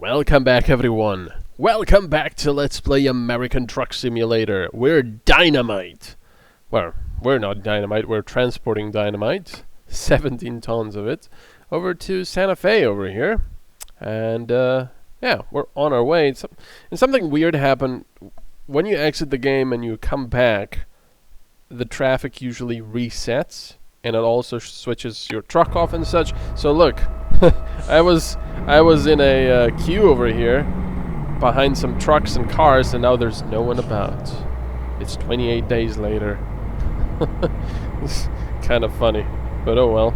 Welcome back, everyone. Welcome back to Let's Play American Truck Simulator. We're dynamite. Well, we're not dynamite, we're transporting dynamite. 17 tons of it. Over to Santa Fe over here. And, yeah, we're on our way. And something weird happened. When you exit the game and you come back, the traffic usually resets. And it also switches your truck off and such. So look, I was in a queue over here behind some trucks and cars, and now there's no one about. It's 28 days later. It's kind of funny, but oh well.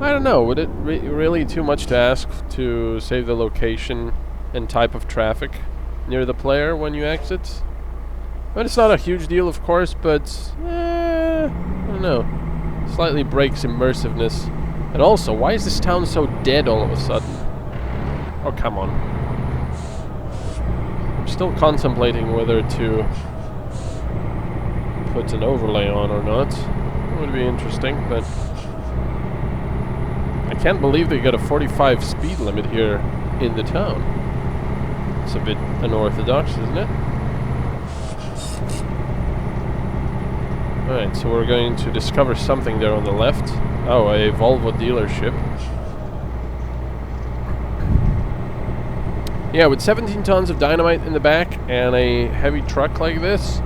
I don't know, would it really too much to ask to save the location and type of traffic near the player when you exit? I mean, it's not a huge deal, of course, but I don't know. Slightly breaks immersiveness. And also, why is this town so dead all of a sudden? Oh, come on. I'm still contemplating whether to put an overlay on or not. It would be interesting, but I can't believe they got a 45 speed limit here in the town. It's a bit unorthodox, isn't it? Alright, so we're going to discover something there on the left. Oh, a Volvo dealership. Yeah, with 17 tons of dynamite in the back and a heavy truck like this,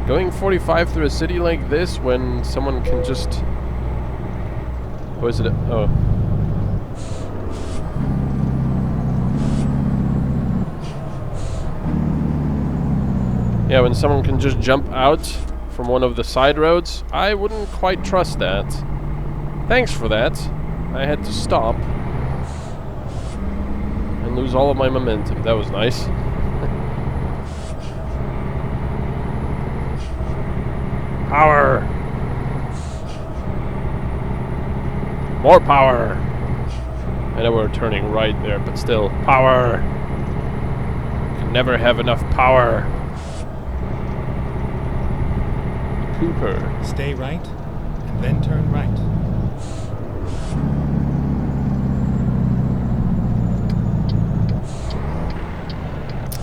going 45 through a city like this when someone can just... What is it? Oh. Yeah, when someone can just jump out from one of the side roads, I wouldn't quite trust that. Thanks for that. I had to stop and lose all of my momentum. That was nice. Power! More power! I know we're turning right there, but still, power! Can never have enough power. Cooper. Stay right, and then turn right.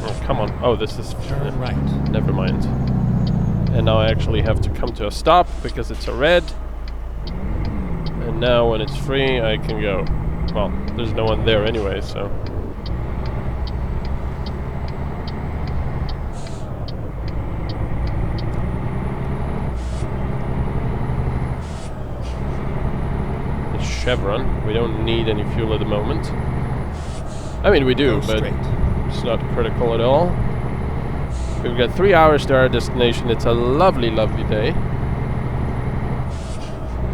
Oh, come on. Oh, this is... Turn right. Never mind. And now I actually have to come to a stop because it's a red. And now when it's free, I can go. Well, there's no one there anyway, so... Chevron. We don't need any fuel at the moment. I mean, we do, but it's not critical at all. We've got 3 hours to our destination. It's a lovely, lovely day.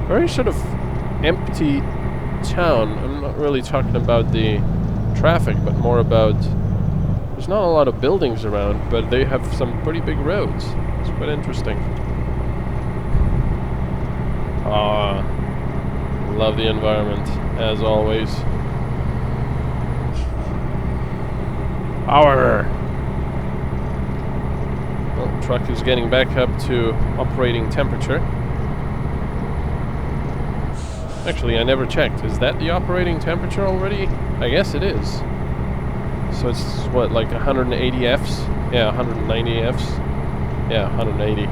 Very sort of empty town. I'm not really talking about the traffic, but more about... There's not a lot of buildings around, but they have some pretty big roads. It's quite interesting. Love the environment, as always. Power! Well, truck is getting back up to operating temperature. Actually, I never checked. Is that the operating temperature already? I guess it is. So it's, what, like 180 Fs? Yeah, 190 Fs. Yeah, 180.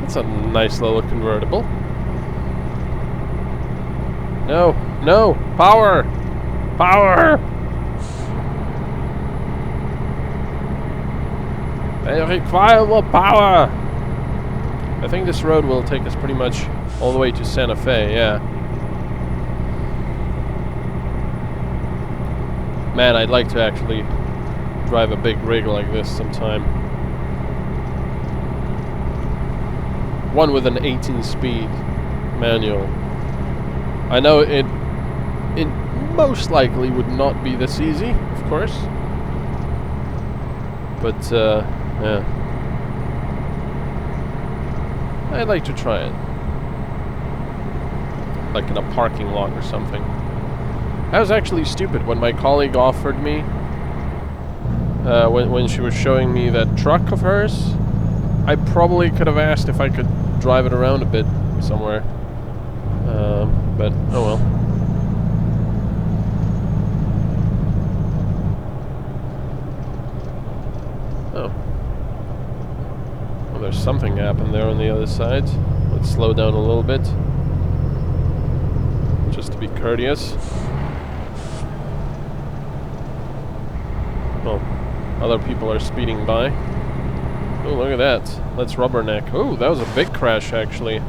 That's a nice little convertible. No, no, power! Power! I require more power! I think this road will take us pretty much all the way to Santa Fe, yeah. Man, I'd like to actually drive a big rig like this sometime. One with an 18-speed manual. I know it most likely would not be this easy, of course. But, yeah. I'd like to try it. Like in a parking lot or something. I was actually stupid when my colleague offered me, when she was showing me that truck of hers. I probably could have asked if I could drive it around a bit somewhere. But oh well. Oh. Well, there's something happened there on the other side. Let's slow down a little bit. Just to be courteous. Well, other people are speeding by. Oh, look at that. Let's rubberneck. Oh, that was a big crash, actually.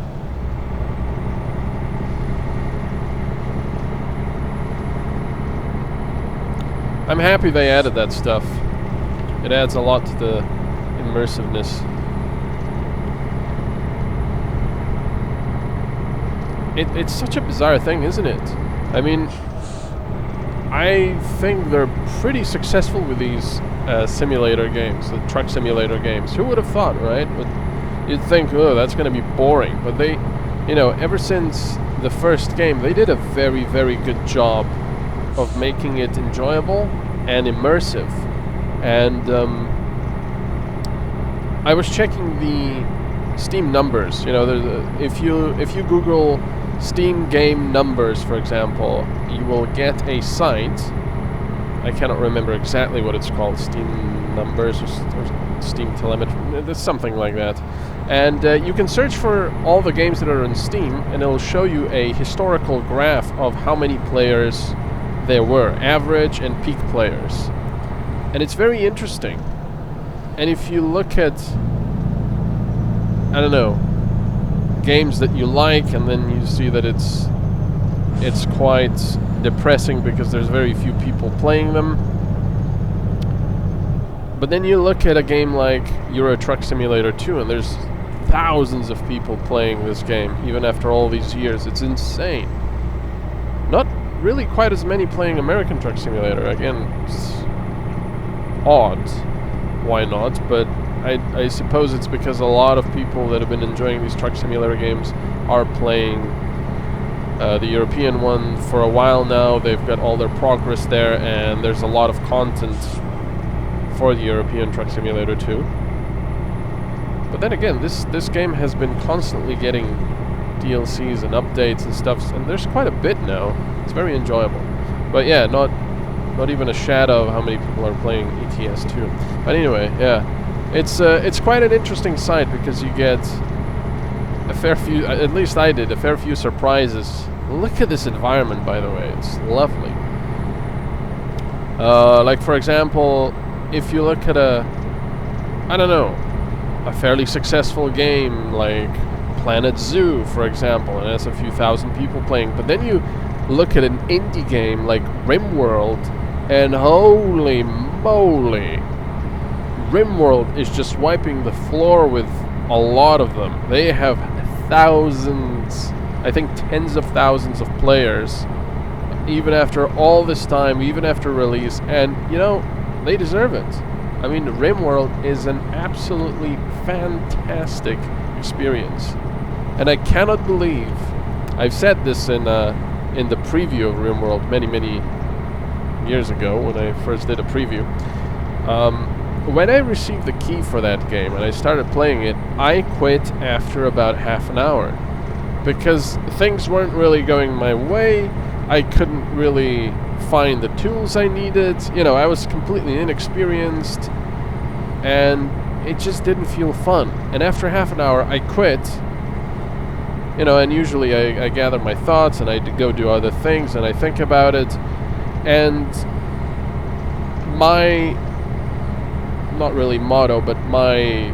I'm happy they added that stuff. It adds a lot to the immersiveness. It's such a bizarre thing, isn't it? I mean, I think they're pretty successful with these simulator games, the truck simulator games. Who would have thought, right? But you'd think, oh, that's going to be boring. But they, you know, ever since the first game, they did a very, very good job of making it enjoyable and immersive. And I was checking the Steam numbers. You know, if you Google Steam game numbers, for example, you will get a site. I cannot remember exactly what it's called, Steam numbers or Steam telemetry, there's something like that. And you can search for all the games that are on Steam, and it'll show you a historical graph of how many players there were, average and peak players. And it's very interesting. And if you look at, I don't know, games that you like, and then you see that it's quite depressing because there's very few people playing them. But then you look at a game like Euro Truck Simulator 2, and there's thousands of people playing this game, even after all these years. It's insane. Not really quite as many playing American Truck Simulator. Again, it's odd. Why not? But I suppose it's because a lot of people that have been enjoying these truck simulator games are playing the European one for a while now. They've got all their progress there, and there's a lot of content for the European Truck Simulator 2. But then again, this game has been constantly getting DLCs and updates and stuff, and there's quite a bit now. It's very enjoyable. But yeah, not even a shadow of how many people are playing ETS 2. But anyway, yeah, it's quite an interesting site because you get a fair few, at least I did, a fair few surprises. Look at this environment, by the way. It's lovely. Like, for example, if you look at I don't know, a fairly successful game like Planet Zoo, for example, and has a few thousand people playing, but then you look at an indie game like Rimworld, and holy moly, Rimworld is just wiping the floor with a lot of them. They have thousands, I think tens of thousands of players, even after all this time, even after release, and you know, they deserve it. I mean, Rimworld is an absolutely fantastic experience, and I cannot believe, I've said this in the preview of Rimworld many years ago when I first did a preview. When I received the key for that game and I started playing it, I quit after about half an hour because things weren't really going my way. I couldn't really find the tools I needed. You know, I was completely inexperienced, and it just didn't feel fun. And after half an hour, I quit. You know, and usually I gather my thoughts and I go do other things and I think about it. And my, not really motto, but my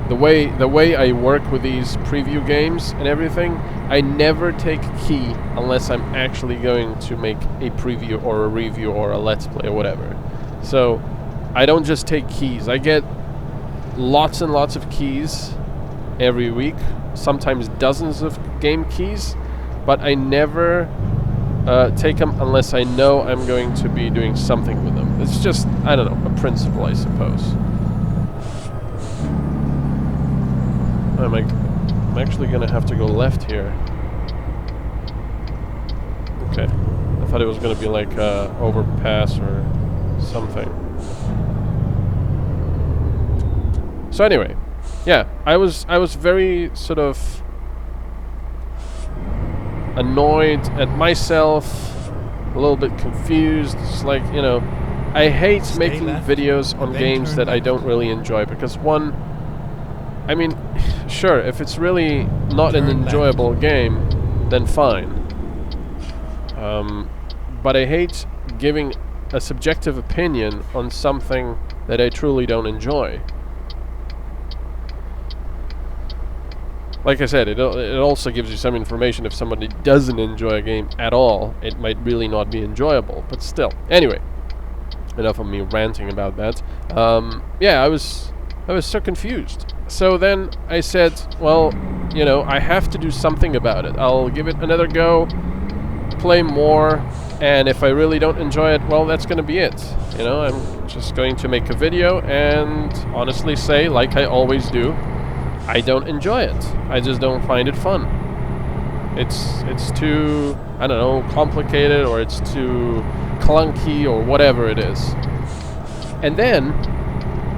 the way I work with these preview games and everything, I never take a key unless I'm actually going to make a preview or a review or a let's play or whatever. So I don't just take keys. I get lots and lots of keys every week, sometimes dozens of game keys, but I never take them unless I know I'm going to be doing something with them. It's just, I don't know, a principle, I suppose. I'm actually gonna have to go left here. Okay. I thought it was gonna be like overpass or something. So anyway, yeah, I was very sort of annoyed at myself, a little bit confused. It's like, you know, I hate Stay making left, videos on and then games turn that I left. don't really enjoy, because one, I mean, sure, if it's really not an Turn enjoyable game, then fine. But I hate giving a subjective opinion on something that I truly don't enjoy. Like I said, it also gives you some information. If somebody doesn't enjoy a game at all, it might really not be enjoyable, but still. Anyway, enough of me ranting about that. Yeah, I was so confused. So then I said, well, you know, I have to do something about it. I'll give it another go, play more, and if I really don't enjoy it, well, that's going to be it. You know, I'm just going to make a video and honestly say, like I always do, I don't enjoy it. I just don't find it fun. It's too, I don't know, complicated, or it's too clunky, or whatever it is. And then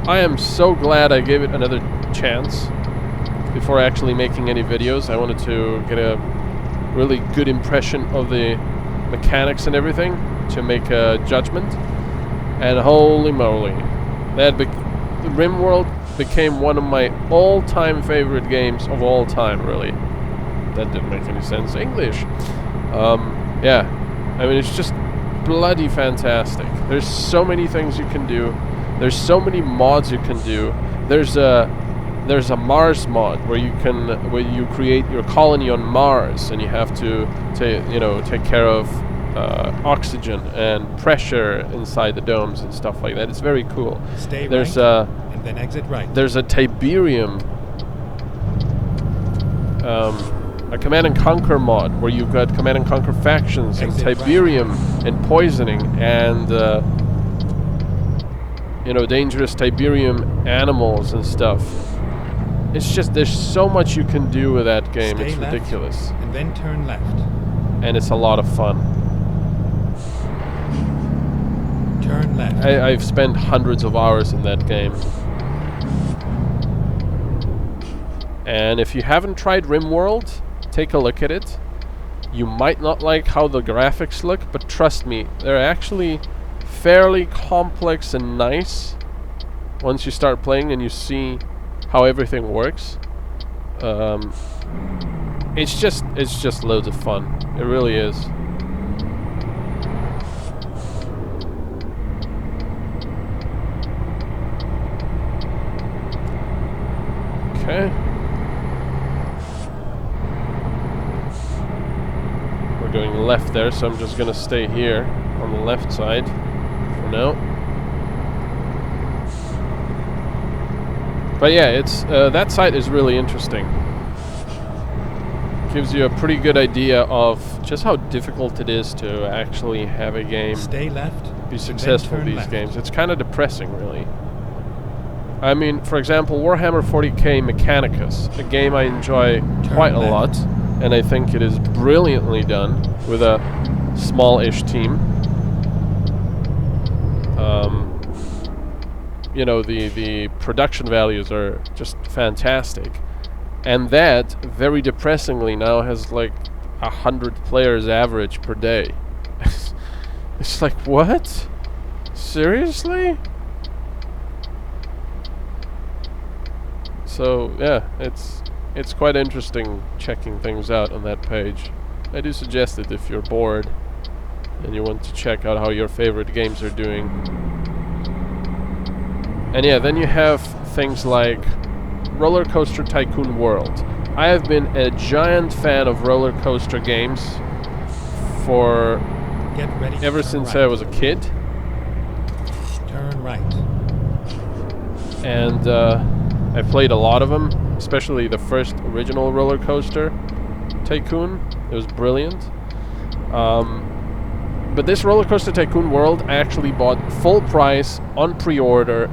I am so glad I gave it another chance before actually making any videos. I wanted to get a really good impression of the mechanics and everything to make a judgment. And holy moly, Rimworld became one of my all-time favorite games of all time, really. That didn't make any sense. English. Yeah, I mean, it's just bloody fantastic. There's so many things you can do. There's so many mods you can do. There's a Mars mod where you create your colony on Mars, and you have to take care of oxygen and pressure inside the domes and stuff like that. It's very cool. Stay There's right, and then exit right. There's a Tiberium, a Command and Conquer mod where you've got Command and Conquer factions and Exit Tiberium and poisoning and dangerous Tiberium animals and stuff. It's just, there's so much you can do with that game. Stay it's left, ridiculous, and then turn left. and it's a lot of fun. Turn left. I've spent hundreds of hours in that game. And if you haven't tried Rimworld, take a look at it. You might not like how the graphics look, but trust me, they're actually fairly complex and nice once you start playing and you see how everything works. It's just loads of fun. It really is. Okay. We're going left there, so I'm just gonna stay here on the left side for now. But yeah, it's that side is really interesting. Gives you a pretty good idea of just how difficult it is to actually have a game Stay left. be successful turn these left. games. It's kind of depressing, really. I mean, for example, Warhammer 40k Mechanicus, a game I enjoy quite a lot, and I think it is brilliantly done with a small-ish team. The production values are just fantastic, and that, very depressingly, now has like 100 players average per day. It's like, what? Seriously? So yeah, it's quite interesting checking things out on that page. I do suggest it if you're bored and you want to check out how your favorite games are doing. And yeah, then you have things like Roller Coaster Tycoon World. I have been a giant fan of roller coaster games for Get ready. ever Turn since right. I was a kid. Turn right. And I played a lot of them, especially the first original Roller Coaster Tycoon. It was brilliant. But this Roller Coaster Tycoon World I actually bought full price on pre-order,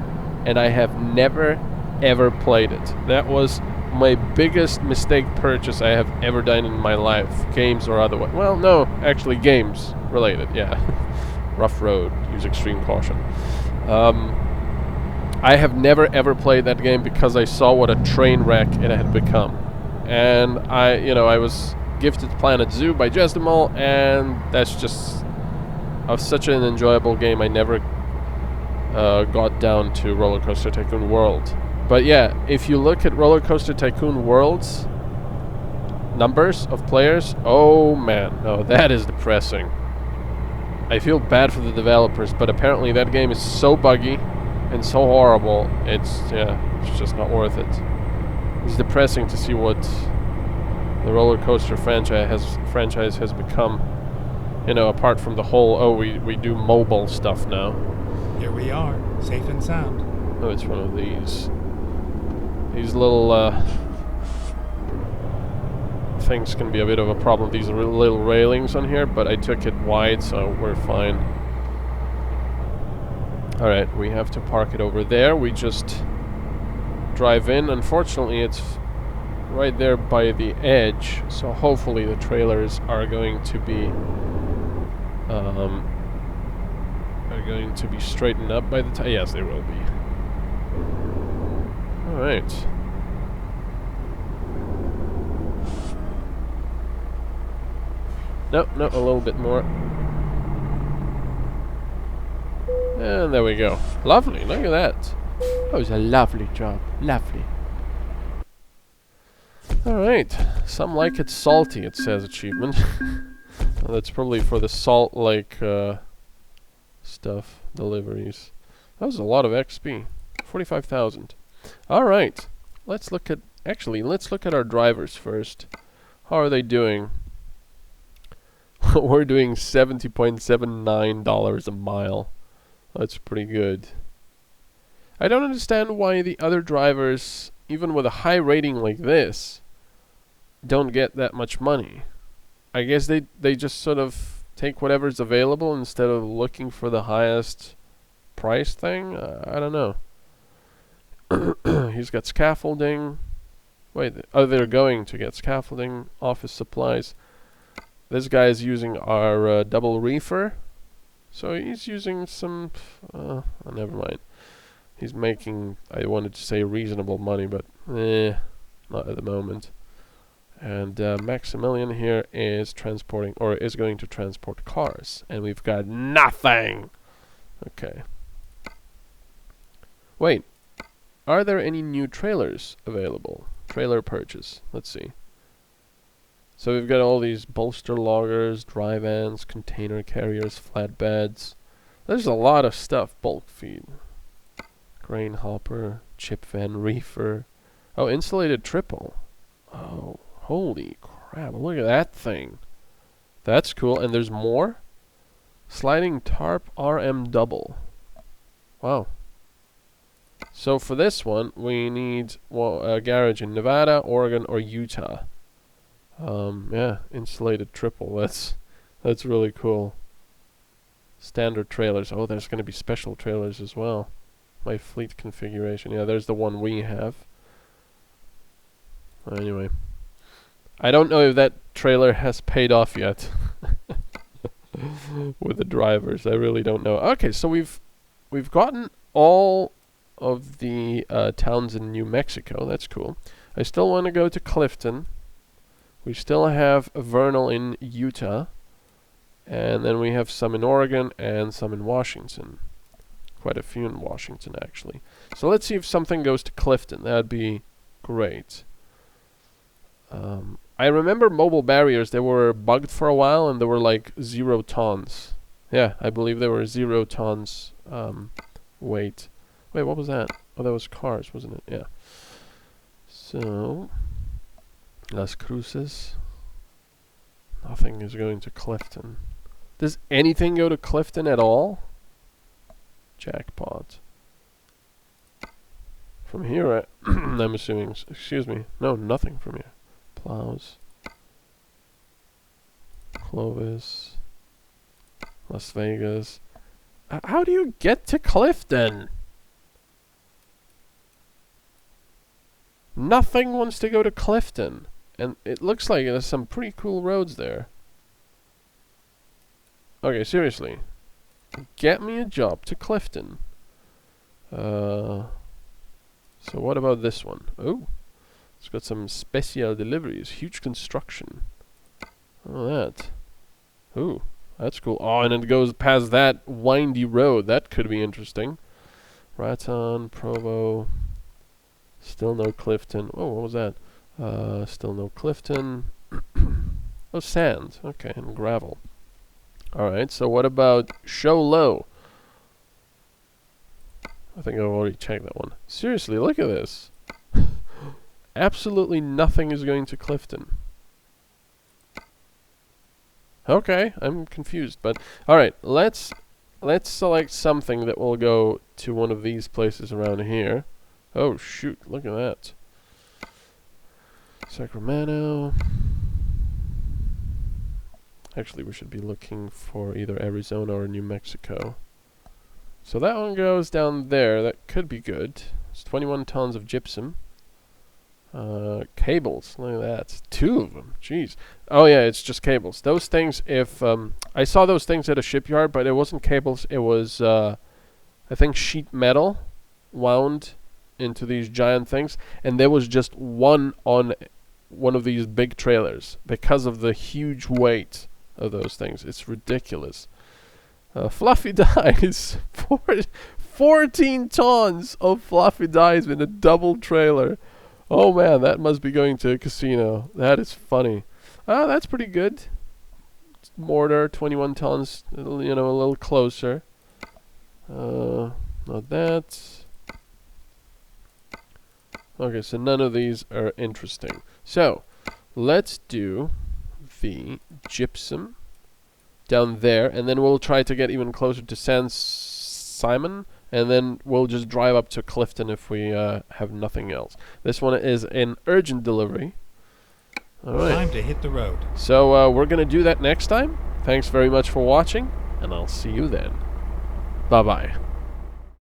and I have never ever played it. That was my biggest mistake purchase I have ever done in my life, games or otherwise. Well, no, actually games related, yeah. Rough road, use extreme caution. I have never ever played that game because I saw what a train wreck it had become. And I was gifted Planet Zoo by Jesdimal, and that's just such an enjoyable game. I never got down to Roller Coaster Tycoon World. But yeah, if you look at Roller Coaster Tycoon World's numbers of players, oh man, no, that is depressing. I feel bad for the developers, but apparently that game is so buggy and so horrible, it's just not worth it. It's depressing to see what the roller coaster franchise has become. Apart from the whole, we do mobile stuff now. Here we are, safe and sound. Oh, it's one of these little things can be a bit of a problem. These little railings on here, but I took it wide, so we're fine. Alright, we have to park it over there. We just drive in. Unfortunately, it's right there by the edge, so hopefully the trailers are going to be straightened up by the time. Yes, they will be. Alright. No, a little bit more. And there we go. Lovely, look at that. That was a lovely job. Lovely. Alright. Some like it salty, it says achievement. Well, that's probably for the salt like stuff, deliveries. That was a lot of XP. 45,000. Alright. Let's look at our drivers first. How are they doing? We're doing $70.79 a mile. That's pretty good. I don't understand why the other drivers, even with a high rating like this, don't get that much money. I guess they just sort of take whatever's available instead of looking for the highest price thing. I don't know. He's got scaffolding. Wait, they're going to get scaffolding, office supplies. This guy is using our double reefer. So he's using some... never mind. He's making, I wanted to say reasonable money, but not at the moment. And Maximilian here is transporting, or is going to transport cars. And we've got nothing! Okay. Wait. Are there any new trailers available? Trailer purchase. Let's see. So we've got all these bolster loggers, dry vans, container carriers, flatbeds. There's a lot of stuff. Bulk feed. Grain hopper, chip van, reefer. Oh, insulated triple. Oh, holy crap. Look at that thing. That's cool. And there's more? Sliding tarp RM double. Wow. So for this one, we need a garage in Nevada, Oregon, or Utah. Yeah, insulated triple. That's really cool. Standard trailers. Oh, there's going to be special trailers as well. My fleet configuration. Yeah, there's the one we have. Anyway, I don't know if that trailer has paid off yet with the drivers. I really don't know. Okay, so we've gotten all of the towns in New Mexico. That's cool. I still want to go to Clifton. We still have Vernal in Utah, and then we have some in Oregon and some in Washington. Quite a few in Washington, actually. So let's see if something goes to Clifton. That'd be great. I remember mobile barriers. They were bugged for a while, and they were like 0 tons. Yeah, I believe they were 0 tons weight. Wait, what was that? Oh, that was cars, wasn't it? Yeah. So... Las Cruces. Nothing is going to Clifton. Does anything go to Clifton at all? Jackpot. From here, I'm assuming... Excuse me. No, nothing from here. Plows. Clovis. Las Vegas. How do you get to Clifton? Nothing wants to go to Clifton. And it looks like there's some pretty cool roads there. Okay, seriously. Get me a job to Clifton. So what about this one? Oh, it's got some special deliveries. Huge construction. Oh, that. Ooh, that's cool. Oh, and it goes past that windy road. That could be interesting. Raton, Provo. Still no Clifton. Oh, what was that? Still no Clifton. Oh, sand. Okay, and gravel. Alright, so what about Show Low? I think I've already checked that one. Seriously, look at this. Absolutely nothing is going to Clifton. Okay, I'm confused, but alright, let's select something that will go to one of these places around here. Oh shoot, look at that. Sacramento. Actually, we should be looking for either Arizona or New Mexico. So that one goes down there. That could be good. It's 21 tons of gypsum. Cables. Look at that. 2 of them. Jeez. Oh yeah, it's just cables. Those things, if... I saw those things at a shipyard, but it wasn't cables. It was, I think, sheet metal wound into these giant things. And there was just one on one of these big trailers because of the huge weight of those things. It's ridiculous. Fluffy dies. 14 tons of fluffy dies in a double trailer. Oh man, that must be going to a casino. That is funny. That's pretty good. Mortar, 21 tons. You know, a little closer. Not that. Okay, so none of these are interesting. So, let's do the gypsum down there, and then we'll try to get even closer to San Simon, and then we'll just drive up to Clifton if we have nothing else. This one is in urgent delivery. Alright. Time to hit the road. So we're going to do that next time. Thanks very much for watching, and I'll see you then. Bye-bye.